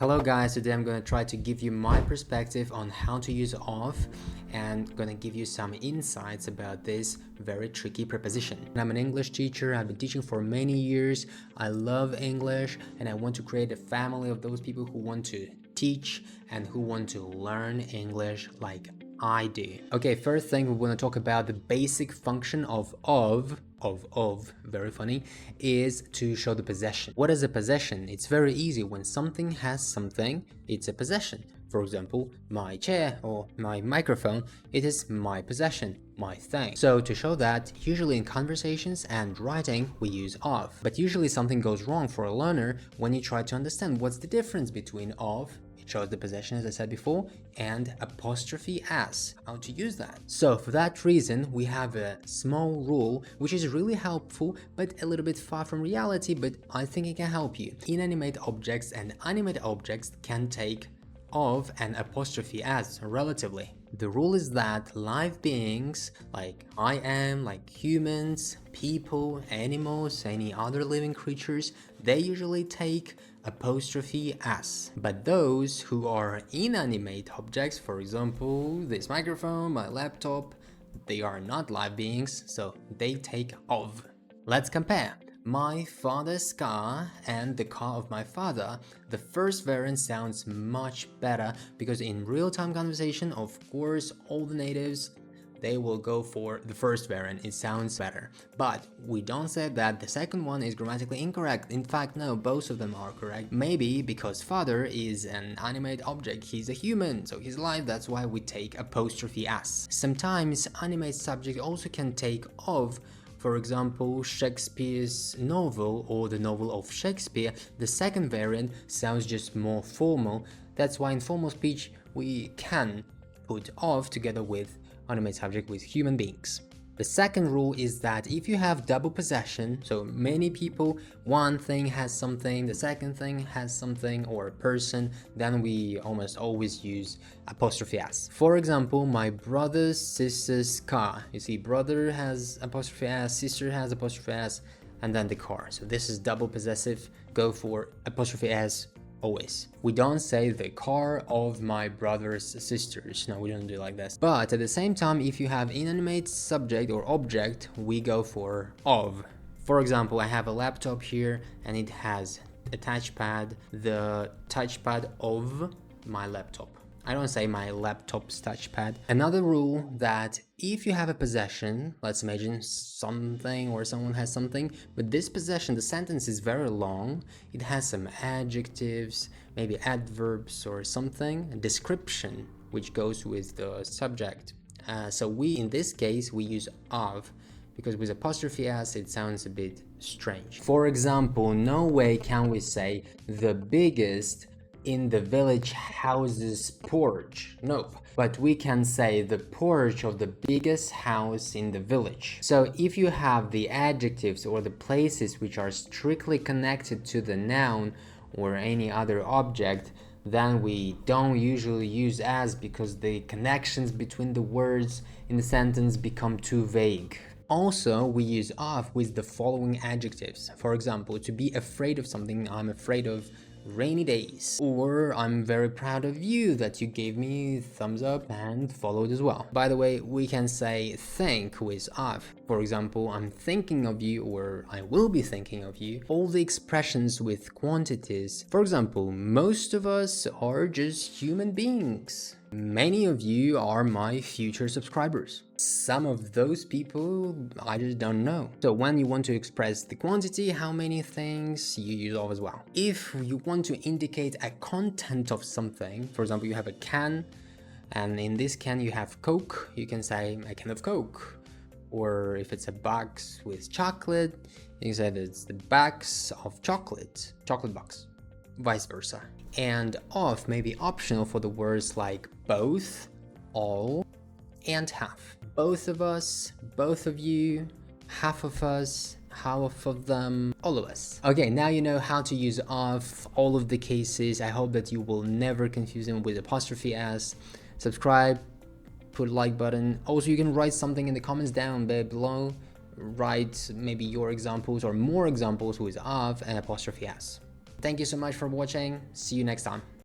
Hello guys, today I'm going to try to give you my perspective on how to use of and going to give you some insights about this very tricky preposition. I'm an English teacher. I've been teaching for many years. I love English and I want to create a family of those people who want to teach and who want to learn English like I do. Okay, first thing we want to talk about the basic function of very funny, is to show the possession. What is a possession? It's very easy. When something has something, it's a possession. For example, my chair or my microphone, it is my possession, my thing. So to show that, usually in conversations and writing, we use of. But usually something goes wrong for a learner when you try to understand what's the difference between of, it shows the possession as I said before, and apostrophe s, how to use that. So for that reason, we have a small rule which is really helpful but a little bit far from reality, but I think it can help you. Inanimate objects and animate objects can take of and apostrophe s relatively. The rule is that live beings like I am, like humans, people, animals, any other living creatures, they usually take apostrophe s. But those who are inanimate objects, for example, this microphone, my laptop, they are not live beings, so they take of. Let's compare. My father's car and the car of my father, the first variant sounds much better because in real-time conversation, of course, all the natives, they will go for the first variant, it sounds better. But we don't say that the second one is grammatically incorrect. In fact, no, both of them are correct. Maybe because father is an animate object, he's a human, so he's alive, that's why we take apostrophe s. Sometimes animate subject also can take of. For example, Shakespeare's novel or the novel of Shakespeare, the second variant sounds just more formal. That's why in formal speech we can put of together with animate subject with human beings. The second rule is that if you have double possession, so many people, one thing has something, the second thing has something, or a person, then we almost always use apostrophe s. For example, my brother's sister's car. You see, brother has apostrophe s, sister has apostrophe s, and then the car. So this is double possessive, go for apostrophe s always. We don't say the car of my brother's sisters. No, we don't do like this. But at the same time, if you have inanimate subject or object, we go for of. For example, I have a laptop here and it has a touchpad, the touchpad of my laptop. I don't say my laptop's touchpad. Another rule that if you have a possession, let's imagine something or someone has something, but this possession, the sentence is very long, it has some adjectives, maybe adverbs or something, a description which goes with the subject. So we, in this case, we use of, because with apostrophe s it sounds a bit strange. For example, no way can we say the biggest in the village house's porch. Nope. But we can say the porch of the biggest house in the village. So if you have the adjectives or the places which are strictly connected to the noun or any other object, then we don't usually use as, because the connections between the words in the sentence become too vague. Also, we use of with the following adjectives. For example, to be afraid of something, I'm afraid of rainy days, or I'm very proud of you that you gave me thumbs up and followed as well. By the way, we can say think with of. For example, I'm thinking of you, or I will be thinking of you. All the expressions with quantities. For example, most of us are just human beings. Many of you are my future subscribers. Some of those people I just don't know. So when you want to express the quantity, how many things, you use of as well. If you want to indicate a content of something, for example, you have a can, and in this can you have Coke, you can say a can of Coke. Or if it's a box with chocolate, you can say that it's the box of chocolate box, vice versa. And of may be optional for the words like both, all, and half. Both of us, both of you, half of us, half of them, all of us. Okay, now you know how to use of all of the cases. I hope that you will never confuse them with apostrophe s. Subscribe, put a like button. Also, you can write something in the comments down below. Write maybe your examples or more examples with of and apostrophe s. Thank you so much for watching. See you next time.